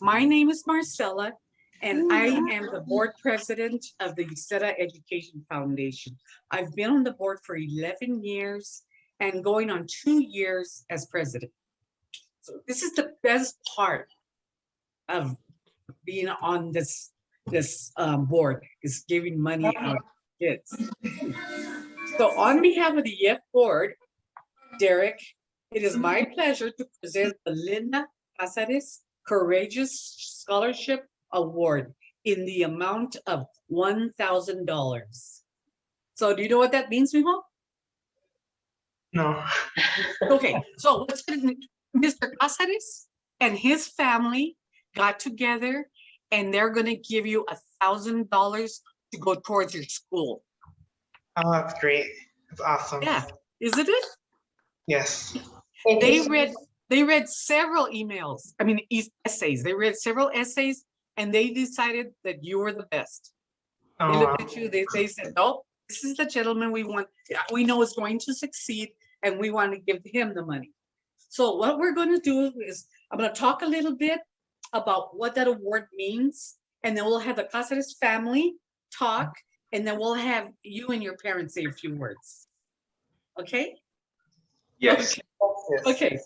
My name is Marcella, and I am the board president of the USETA Education Foundation. I've been on the board for 11 years and going on 2 years as president. So this is the best part of being on this board, is giving money out to kids. So on behalf of the YEF board, Derek, it is my pleasure to present the Linda Cazares Courageous Scholarship Award in the amount of $1,000. So do you know what that means, Mimo? No. Okay, so Mr. Cazares and his family got together and they're gonna give you $1,000 to go towards your school. Oh, that's great. That's awesome. Yeah, isn't it? Yes. They read several emails, essays. They read several essays and they decided that you were the best. They looked at you, they said, no, this is the gentleman we know is going to succeed and we want to give him the money. So what we're going to do is I'm going to talk a little bit about what that award means, and then we'll have the Cazares family talk, and then we'll have you and your parents say a few words. Okay? Yes. Okay.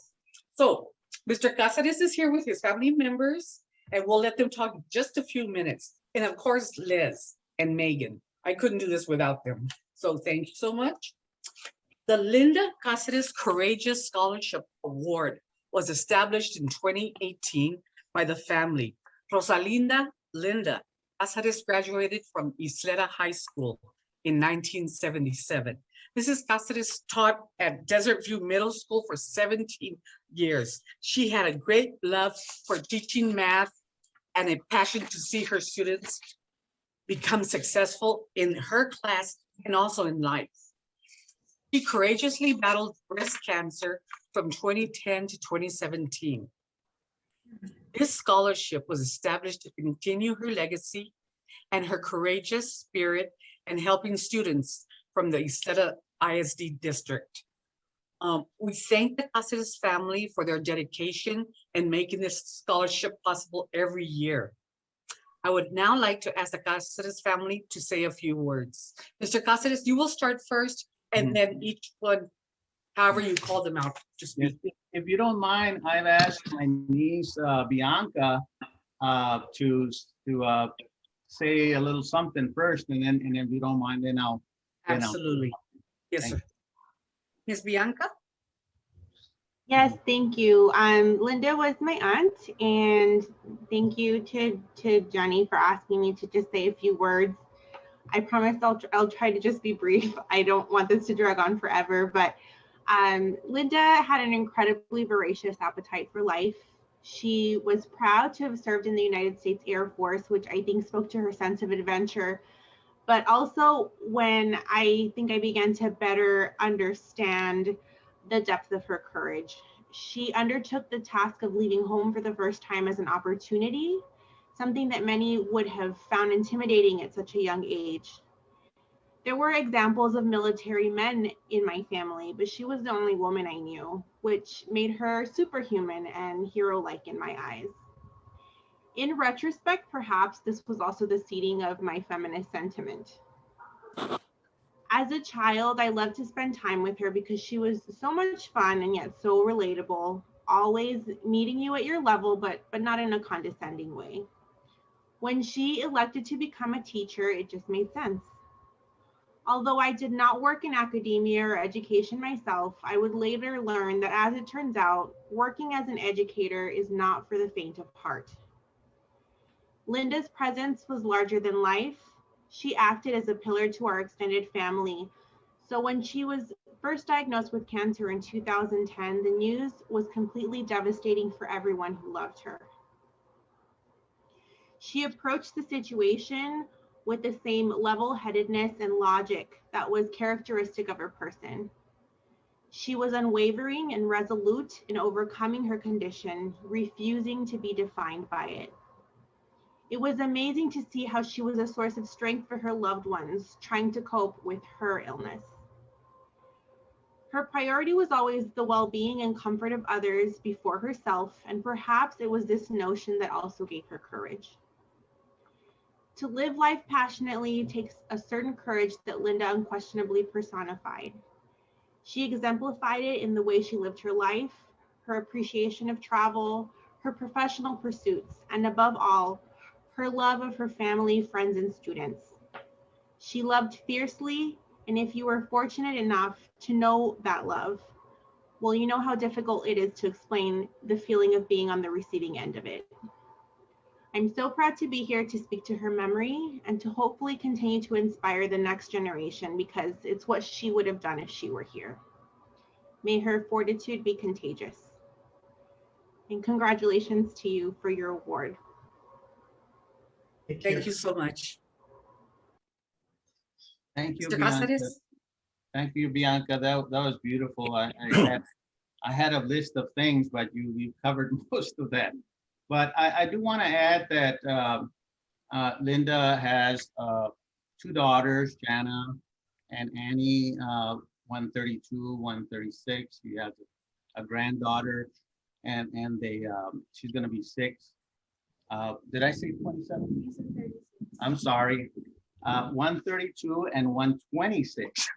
So Mr. Cazares is here with his family members, and we'll let them talk just a few minutes. And of course, Liz and Megan. I couldn't do this without them. So thank you so much. The Linda Cazares Courageous Scholarship Award was established in 2018 by the family. Rosalinda Linda Cazares graduated from Isleta High School in 1977. Mrs. Cazares taught at Desert View Middle School for 17 years. She had a great love for teaching math and a passion to see her students become successful in her class and also in life. She courageously battled breast cancer from 2010 to 2017. This scholarship was established to continue her legacy and her courageous spirit and helping students from the Isleta ISD district. We thank the Cazares family for their dedication and making this scholarship possible every year. I would now like to ask the Cazares family to say a few words. Mr. Cazares, you will start first, and then each one, however you call them out, to speak. If you don't mind, I've asked my niece Bianca to say a little something first, and then if you don't mind, then I'll. Absolutely. Yes, sir. Ms. Bianca? Yes, thank you. Linda was my aunt, and thank you to Johnny for asking me to just say a few words. I promise I'll try to just be brief. I don't want this to drag on forever, but Linda had an incredibly voracious appetite for life. She was proud to have served in the United States Air Force, which I think spoke to her sense of adventure. But also when I think I began to better understand the depth of her courage. She undertook the task of leaving home for the first time as an opportunity, something that many would have found intimidating at such a young age. There were examples of military men in my family, but she was the only woman I knew, which made her superhuman and hero-like in my eyes. In retrospect, perhaps this was also the seeding of my feminist sentiment. As a child, I loved to spend time with her because she was so much fun and yet so relatable, always meeting you at your level, but not in a condescending way. When she elected to become a teacher, it just made sense. Although I did not work in academia or education myself, I would later learn that, as it turns out, working as an educator is not for the faint of heart. Linda's presence was larger than life. She acted as a pillar to our extended family. So when she was first diagnosed with cancer in 2010, the news was completely devastating for everyone who loved her. She approached the situation with the same level-headedness and logic that was characteristic of her person. She was unwavering and resolute in overcoming her condition, refusing to be defined by it. It was amazing to see how she was a source of strength for her loved ones, trying to cope with her illness. Her priority was always the well-being and comfort of others before herself, and perhaps it was this notion that also gave her courage. To live life passionately takes a certain courage that Linda unquestionably personified. She exemplified it in the way she lived her life, her appreciation of travel, her professional pursuits, and above all, her love of her family, friends, and students. She loved fiercely, and if you were fortunate enough to know that love, well, you know how difficult it is to explain the feeling of being on the receiving end of it. I'm so proud to be here to speak to her memory and to hopefully continue to inspire the next generation, because it's what she would have done if she were here. May her fortitude be contagious. And congratulations to you for your award. Thank you so much. Thank you, Mr. Bianca. Cazares? Thank you, Bianca. That was beautiful. I had a list of things, but you covered most of that. But I do want to add that Linda has two daughters, Jana and Annie, 132, 136. She has a granddaughter, and she's going to be 6. Did I say 27? I'm sorry. 132 and 126.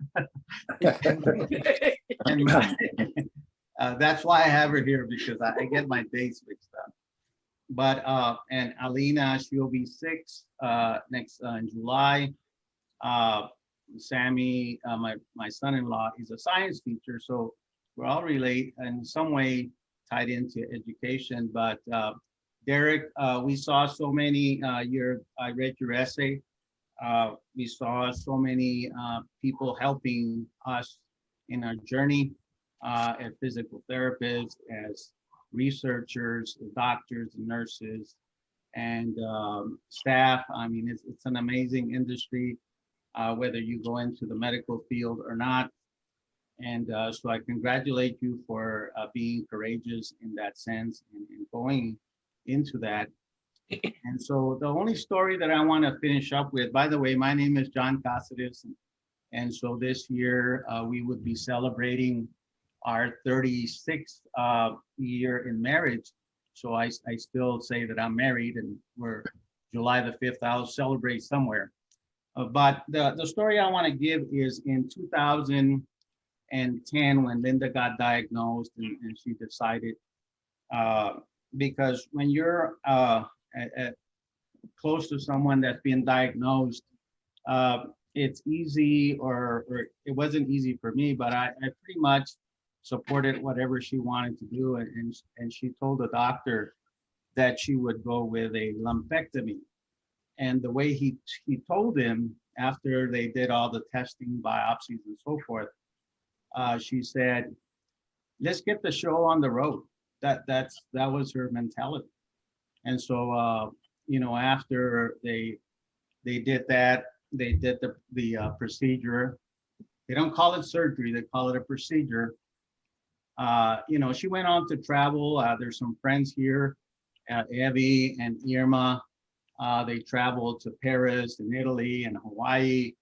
And that's why I have her here, because I get my dates mixed up. But and Alina, she'll be 6 next in July. Sammy, my son-in-law, is a science teacher, so we're all relate in some way tied into education. But Derek, we saw so many. I read your essay. We saw so many people helping us in our journey as physical therapists, as researchers, doctors, and nurses, and staff. I mean, it's an amazing industry, whether you go into the medical field or not. And so I congratulate you for being courageous in that sense and going into that. And so the only story that I want to finish up with, by the way, my name is John Cazares. And so this year we would be celebrating our 36th year in marriage. So I still say that I'm married, and we're July the 5th, I'll celebrate somewhere. But the story I want to give is in 2010, when Linda got diagnosed and she decided, because when you're close to someone that's been diagnosed, it's easy, or it wasn't easy for me, but I pretty much supported whatever she wanted to do, and she told the doctor that she would go with a lumpectomy. And the way he told him, after they did all the testing, biopsies, and so forth, she said, "Let's get the show on the road." That was her mentality. And so after they did that, they did the procedure. They don't call it surgery; they call it a procedure. She went on to travel. There's some friends here, Evie and Irma. They traveled to Paris and Italy and Hawaii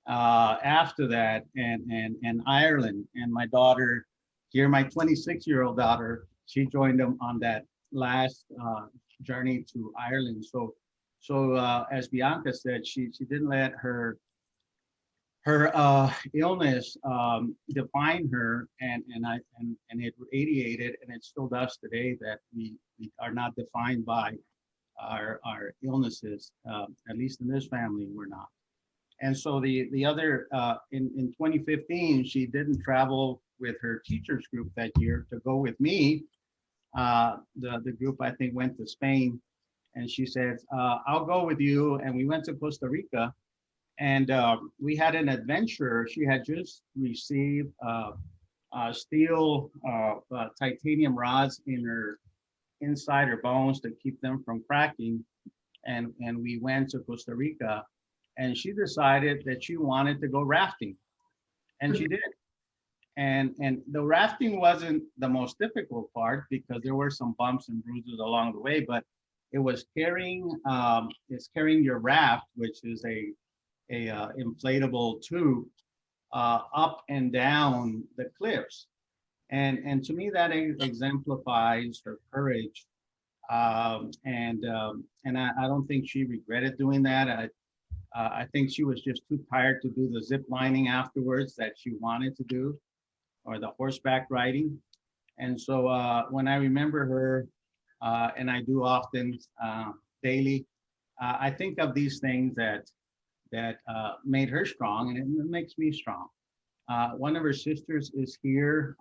after that, and Ireland. And my daughter here, my 26-year-old daughter, she joined them on that last journey to Ireland. So as Bianca said, she didn't let her illness defined her, and it radiated, and it still does today, that we are not defined by our illnesses. At least in this family, we're not. And so the other in 2015, she didn't travel with her teachers group that year to go with me. The group, I think, went to Spain, and she said, "I'll go with you." And we went to Costa Rica. And we had an adventure. She had just received steel titanium rods inside her bones to keep them from cracking. And we went to Costa Rica, and she decided that she wanted to go rafting, and she did. And the rafting wasn't the most difficult part, because there were some bumps and bruises along the way, but it was carrying your raft, which is a inflatable tube, up and down the cliffs. And to me, that exemplifies her courage. I don't think she regretted doing that. I think she was just too tired to do the zip lining afterwards that she wanted to do, or the horseback riding. And so when I remember her, and I do often daily, I think of these things that made her strong, and it makes me strong. One of her sisters is here,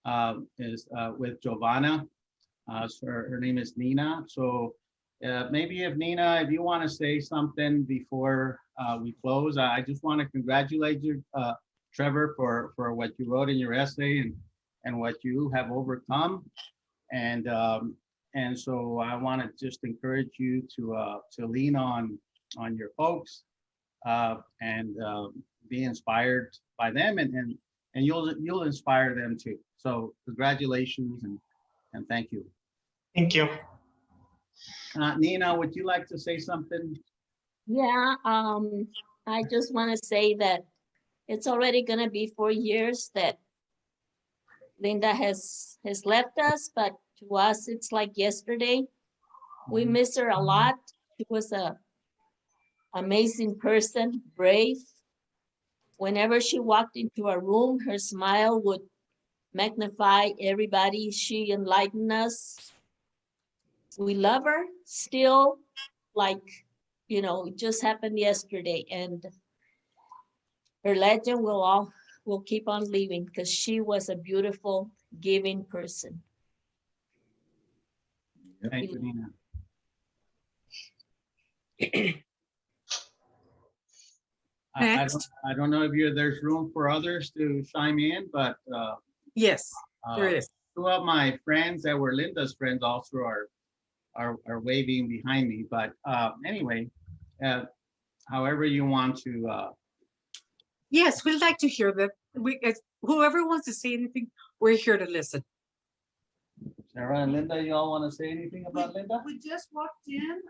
with Giovanna. So her name is Nina. So maybe if Nina, if you want to say something before we close, I just want to congratulate you, Trevor, for what you wrote in your essay and what you have overcome. And so I want to just encourage you to lean on your folks and be inspired by them, and you'll inspire them too. So congratulations and thank you. Thank you. Nina, would you like to say something? Yeah, I just want to say that it's already going to be 4 years that Linda has left us, but to us, it's like yesterday. We miss her a lot. She was a amazing person, brave. Whenever she walked into a room, her smile would magnify everybody. She enlightened us. We love her still, like, it just happened yesterday, and her legend will keep on living because she was a beautiful, giving person. Thank you, Nina. Next. I don't know if there's room for others to chime in, but Yes, there is. two of my friends that were Linda's friends also are waving behind me. But anyway, however you want to. Yes, we'd like to hear that. Whoever wants to say anything, we're here to listen. Sarah and Linda, you all want to say anything about Linda? We just walked in.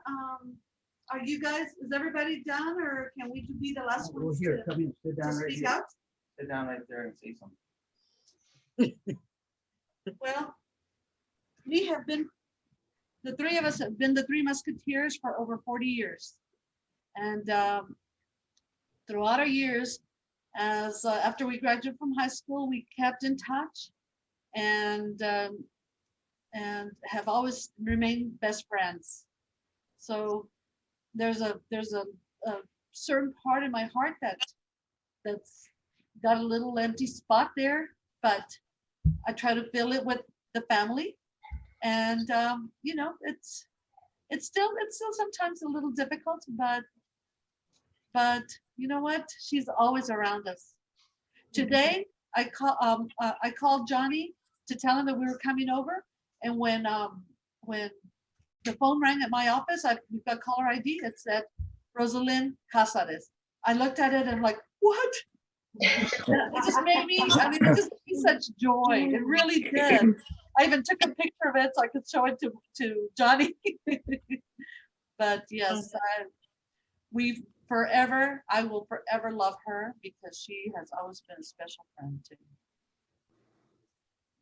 Are you guys, is everybody done, or can we be the last Oh, ones here, to come in, sit down right speak here. out? Sit down right there and say something. Well, we have been, the three of us have been the Three Musketeers for over 40 years. And throughout our years, after we graduated from high school, we kept in touch and have always remained best friends. So there's a certain part in my heart that's got a little empty spot there, but I try to fill it with the family. And it's still sometimes a little difficult, but you know what? She's always around us. Today, I called Johnny to tell him that we were coming over, and when the phone rang at my office, we've got caller ID. It said Rosalind Cazares. I looked at it and I'm like, what? It just made me. I mean, it just gave me such joy. It really did. I even took a picture of it so I could show it to Johnny. But yes, I will forever love her because she has always been a special friend to me.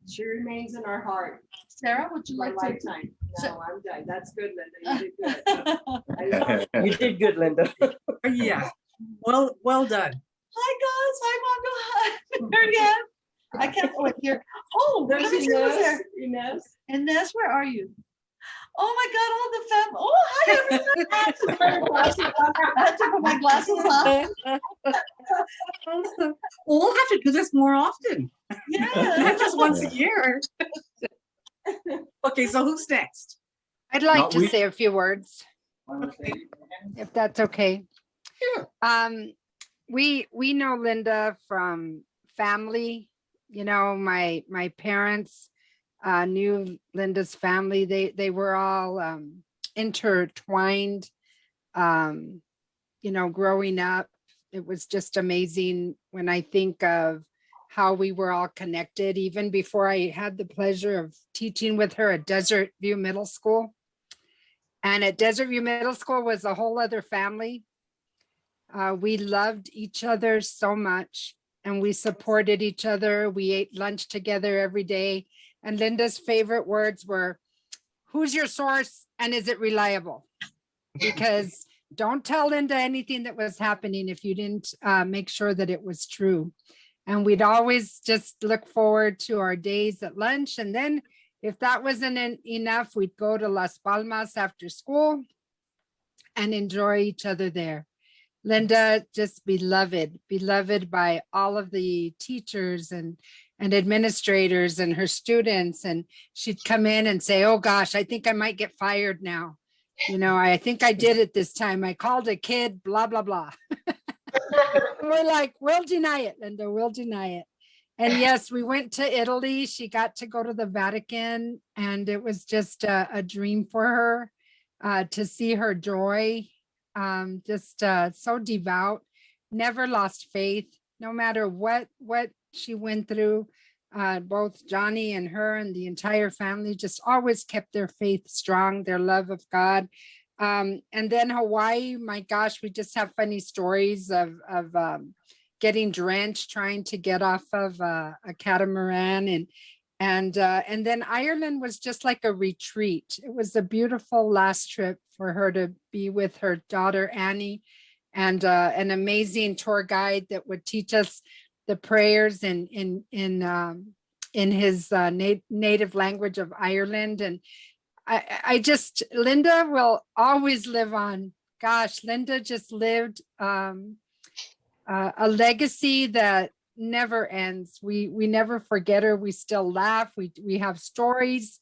She remains in our heart. Sarah, would you My like to? lifetime. So- No, I'm done. That's good, Linda. You did good. I love it. You did good, Linda. Yeah, well done. Hi guys, hi Mondo, hi. There you are. I can't wait here. Oh, let There's me see who's there. Inez. Inez, where are you? Oh my God, all the family. Oh, hi everyone. I had to put my glasses on. We'll have to do this more often, Yeah. not just once a year. Okay, so who's next? I'd like No, to we- say a few words, Want to say anything again? if that's okay. Sure. We know Linda from family. You know, my parents knew Linda's family. They were all intertwined. Growing up, it was just amazing when I think of how we were all connected, even before I had the pleasure of teaching with her at Desert View Middle School. And at Desert View Middle School was a whole other family. We loved each other so much and we supported each other. We ate lunch together every day. And Linda's favorite words were, who's your source and is it reliable? Because don't tell Linda anything that was happening if you didn't make sure that it was true. And we'd always just look forward to our days at lunch. And then if that wasn't enough, we'd go to Las Palmas after school and enjoy each other there. Linda, just beloved by all of the teachers and administrators and her students. And she'd come in and say, oh gosh, I think I might get fired now. You know, I think I did it this time. I called a kid, blah, blah, blah. We're like, we'll deny it, Linda, we'll deny it. And yes, we went to Italy. She got to go to the Vatican and it was just a dream for her to see her joy. Just so devout, never lost faith, no matter what she went through. Both Johnny and her and the entire family just always kept their faith strong, their love of God. And then Hawaii, my gosh, we just have funny stories of getting drenched, trying to get off of a catamaran. And then Ireland was just like a retreat. It was a beautiful last trip for her to be with her daughter, Annie, and an amazing tour guide that would teach us the prayers in his native language of Ireland. And I just, Linda will always live on. Gosh, Linda just lived a legacy that never ends. We never forget her. We still laugh. We have stories.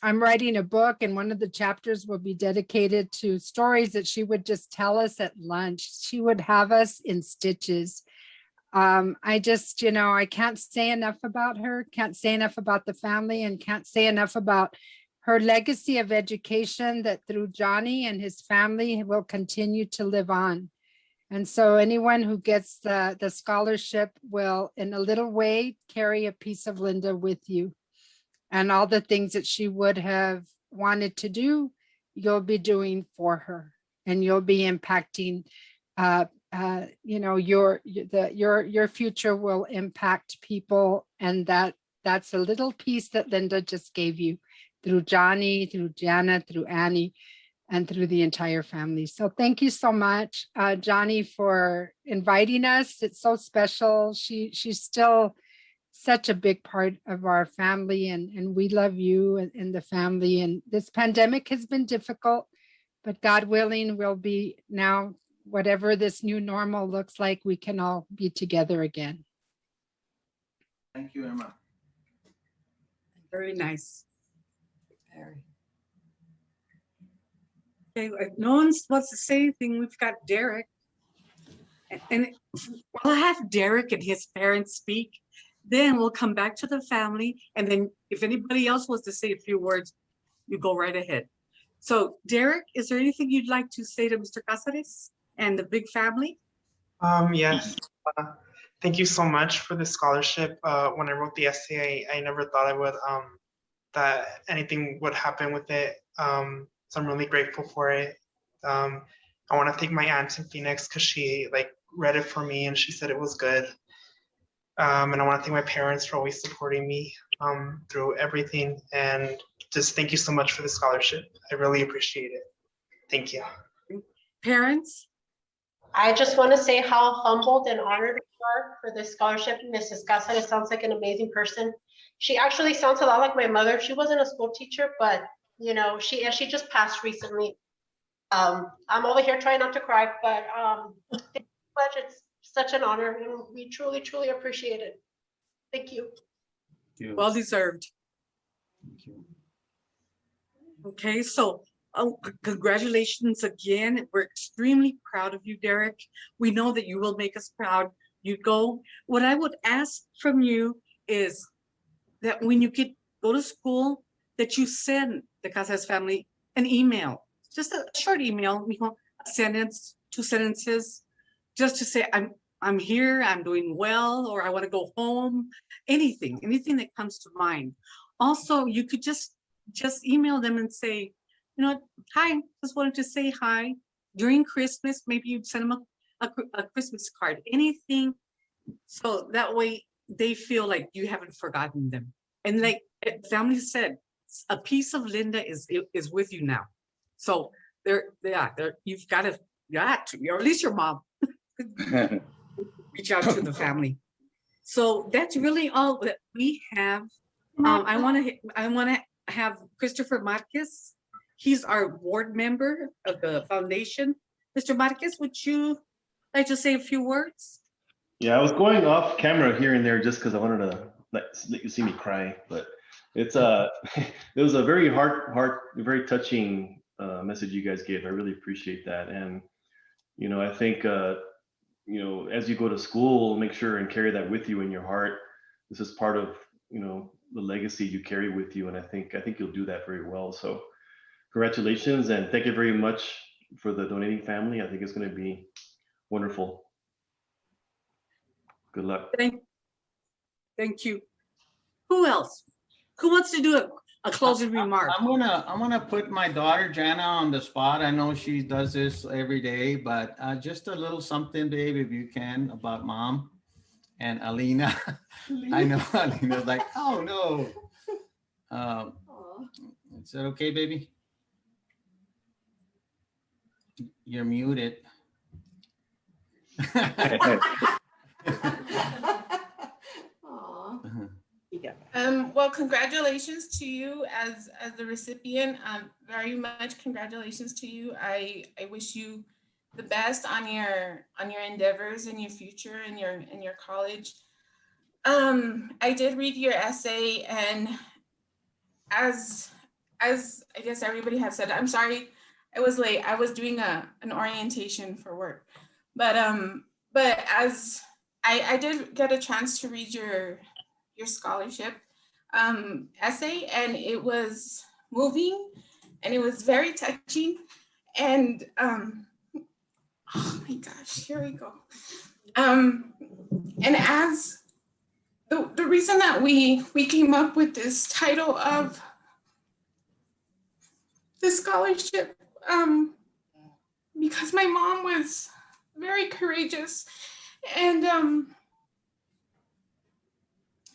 I'm writing a book and one of the chapters will be dedicated to stories that she would just tell us at lunch. She would have us in stitches. I just, you know, I can't say enough about her, can't say enough about the family, and can't say enough about her legacy of education that through Johnny and his family will continue to live on. And so anyone who gets the scholarship will, in a little way, carry a piece of Linda with you. And all the things that she would have wanted to do, you'll be doing for her. And you'll be impacting, you know, your future will impact people. And that's a little piece that Linda just gave you through Johnny, through Jana, through Annie, and through the entire family. So thank you so much, Johnny, for inviting us. It's so special. She's still such a big part of our family, and we love you and the family. And this pandemic has been difficult, but God willing, we'll be now, whatever this new normal looks like, we can all be together again. Thank you, Emma. Very nice. Very. Okay, no one wants to say anything. We've got Derek. And while I have Derek and his parents speak, then we'll come back to the family. And then if anybody else wants to say a few words, you go right ahead. So Derek, is there anything you'd like to say to Mr. Cazares and the big family? Yes. Thank you so much for the scholarship. When I wrote the essay, I never thought I would, that anything would happen with it. So I'm really grateful for it. I want to thank my aunt in Phoenix because she read it for me and she said it was good. And I want to thank my parents for always supporting me through everything. And just thank you so much for the scholarship. I really appreciate it. Thank you. Parents? I just want to say how humbled and honored we are for this scholarship. Mrs. Cazares sounds like an amazing person. She actually sounds a lot like my mother. She wasn't a school teacher, but you know, she just passed recently. I'm over here trying not to cry, but it's such an honor and we truly, truly appreciate it. Thank you. Well deserved. Thank you. Okay, so congratulations again. We're extremely proud of you, Derek. We know that you will make us proud. You go. What I would ask from you is that when you go to school, that you send the Cazares family an email, just a short email, a sentence, 2 sentences, just to say, I'm here, I'm doing well, or I want to go home, anything that comes to mind. Also, you could just email them and say, you know, hi, just wanted to say hi. during Christmas, maybe you'd send them a Christmas card, anything. So that way they feel like you haven't forgotten them. And like family said, a piece of Linda is with you now. So you've got to, or at least your mom, reach out to the family. So that's really all that we have. I want to have Christopher Marquez. He's our board member of the foundation. Mr. Marquez, would you like to say a few words? Yeah, I was going off camera here and there just because I wanted to let you see me cry, but it's it was a very very touching message you guys gave. I really appreciate that. And I think as you go to school, make sure and carry that with you in your heart. This is part of the legacy you carry with you, and I think you'll do that very well. So congratulations, and thank you very much for the donating family. I think it's going to be wonderful. Good luck. Thank you. Who else? Who wants to do a closing remark? I'm gonna put my daughter Jana on the spot. I know she does this every day, but just a little something, babe, if you can, about mom and Alina. I know Alina's like, oh no. Is that okay, baby? You're muted. Well, congratulations to you as the recipient. Very much congratulations to you. I wish you the best on your endeavors in your future in your college. I did read your essay, and as I guess everybody has said, I'm sorry I was late. I was doing an orientation for work, but as I did get a chance to read your scholarship essay, and it was moving and it was very touching. And oh my gosh, here we go. And as the reason that we came up with this title of the scholarship, because my mom was very courageous, and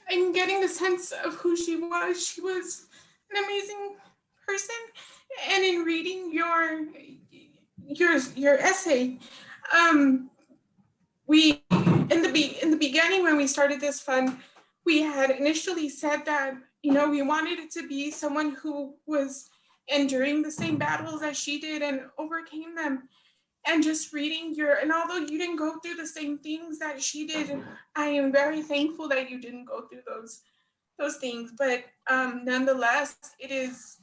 I'm getting the sense of who she was. She was an amazing person. And in reading your essay, we in the beginning when we started this fund, we had initially said that we wanted it to be someone who was enduring the same battles as she did and overcame them. And just reading and although you didn't go through the same things that she did, I am very thankful that you didn't go through those things. But nonetheless, it's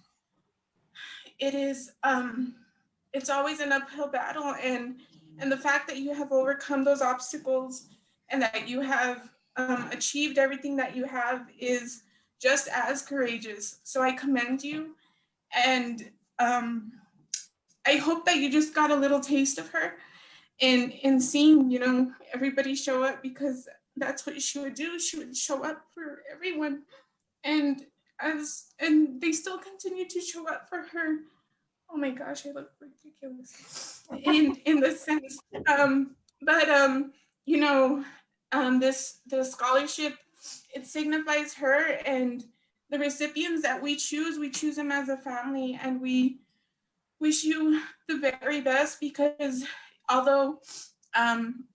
always an uphill battle, and the fact that you have overcome those obstacles and that you have achieved everything that you have is just as courageous. So I commend you, and I hope that you just got a little taste of her in seeing, everybody show up, because that's what she would do. She would show up for everyone. And they still continue to show up for her. Oh my gosh, I look ridiculous in the sense. The scholarship, it signifies her, and the recipients that we choose them as a family, and we wish you the very best, because although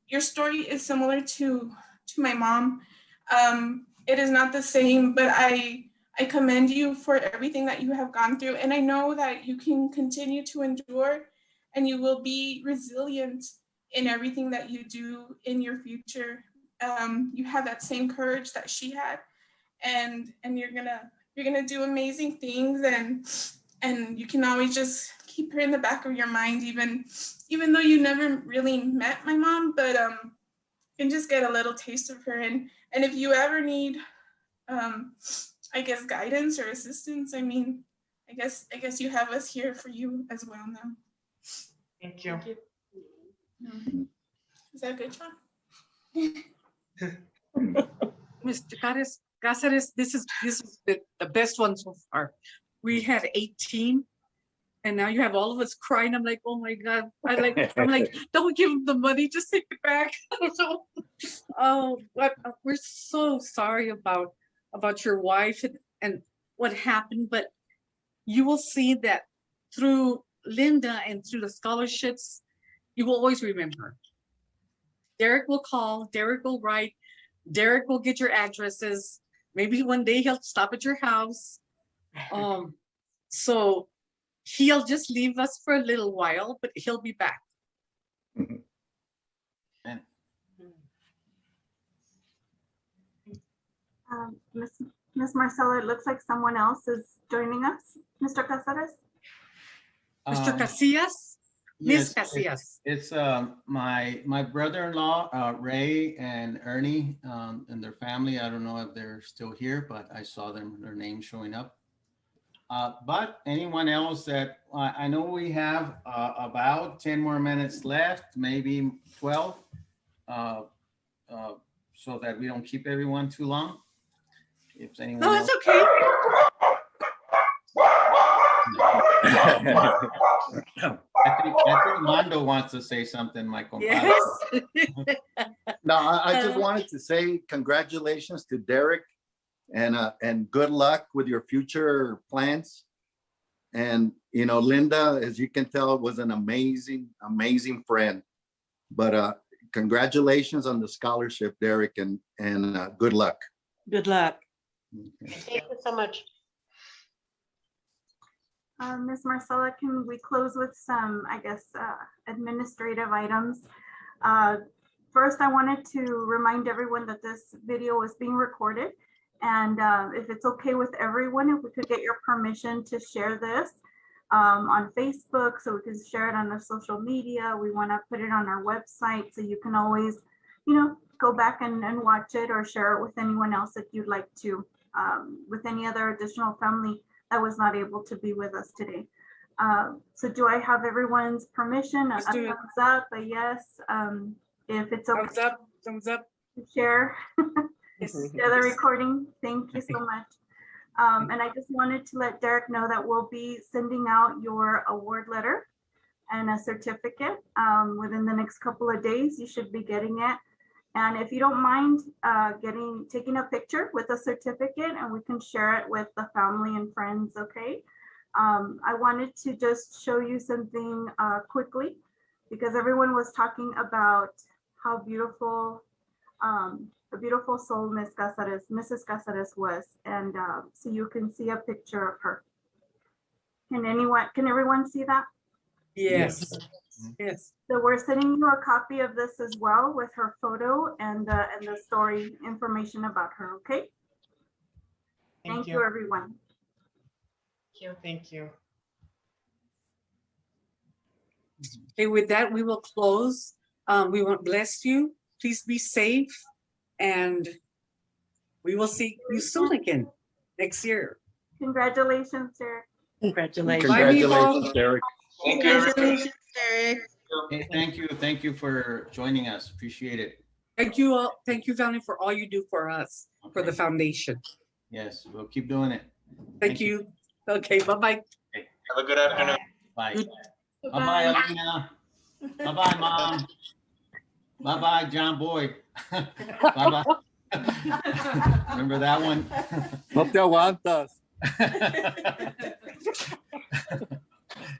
your story is similar to my mom, it is not the same, but I commend you for everything that you have gone through. And I know that you can continue to endure, and you will be resilient in everything that you do in your future. You have that same courage that she had, and you're gonna do amazing things, and you can always just keep her in the back of your mind, even though you never really met my mom, but you can just get a little taste of her. And if you ever need, I guess, guidance or assistance, I guess you have us here for you as well now. Thank you. Thank you. Is that good, John? Mr. Cazares, this is the best one so far. We had 18, And now you have all of us crying. I'm like, oh my God. I'm like, don't give them the money, just take it back. So, oh, but we're so sorry about your wife and what happened, but you will see that through Linda and through the scholarships, you will always remember. Derek will call, Derek will write, Derek will get your addresses. Maybe one day he'll stop at your house. So he'll just leave us for a little while, but he'll be back. Miss Marcela, it looks like someone else is joining us. Mr. Cazares? Mr. Casillas? Miss Yes, Casillas. it's my brother-in-law, Ray and Ernie, and their family. I don't know if they're still here, but I saw their names showing up. But anyone else that, I know we have about 10 more minutes left, maybe 12, so that we don't keep everyone too long. If anyone No, else. it's okay. I think Mondo wants to say something, my compadre. Yes. No, I just wanted to say congratulations to Derek and good luck with your future plans. And, you know, Linda, as you can tell, was an amazing, amazing friend. But congratulations on the scholarship, Derek, and good luck. Good luck. Thank you so much. Ms. Marcela, can we close with some, I guess, administrative items? First, I wanted to remind everyone that this video is being recorded. And if it's okay with everyone, if we could get your permission to share this on Facebook, so we can share it on our social media. We want to put it on our website, so you can always, you know, go back and watch it or share it with anyone else that you'd like to, with any other additional family that was not able to be with us today. So do I have everyone's permission? A thumbs up, a yes. If it's okay. Thumbs up. To share. Share the recording. Thank you so much. And I just wanted to let Derek know that we'll be sending out your award letter and a certificate within the next couple of days. You should be getting it. And if you don't mind taking a picture with a certificate, and we can share it with the family and friends, okay? I wanted to just show you something quickly, because everyone was talking about how beautiful, a beautiful soul Mrs. Cazares was. And so you can see a picture of her. Can everyone see that? Yes. Yes. So we're sending you a copy of this as well, with her photo and the story information about her, okay? Thank you, everyone. Thank you. Okay, with that, we will close. We want to bless you. Please be safe. And we will see you soon again next year. Congratulations, Derek. Congratulations. Congratulations, Derek. Congratulations, Derek. Hey, thank you for joining us. Appreciate it. Thank you all. Thank you, Valerie, for all you do for us, for the foundation. Yes, we'll keep doing it. Thank you. Okay, bye-bye. Okay. Have a good afternoon. Bye. Bye-bye, Alina. Bye-bye, Mom. Bye-bye, John Boy. Bye-bye. Remember that one? No te aguantas.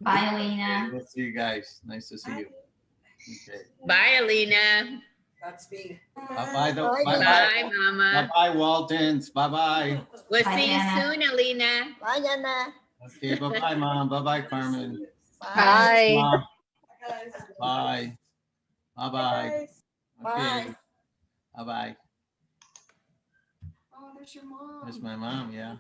Bye, Alina. We'll see you guys. Nice to see you. Okay. Bye, Alina. Godspeed. Bye-bye. Bye, Mama. Bye-bye, Waltons. Bye-bye. We'll Bye, see you Anna. soon, Alina. Bye, Anna. Okay, bye-bye, Mom. Bye-bye, Carmen. Bye. Mom. Guys. Bye. Bye-bye. Bye. Okay. Bye-bye. Oh, there's your mom. There's my mom, yeah.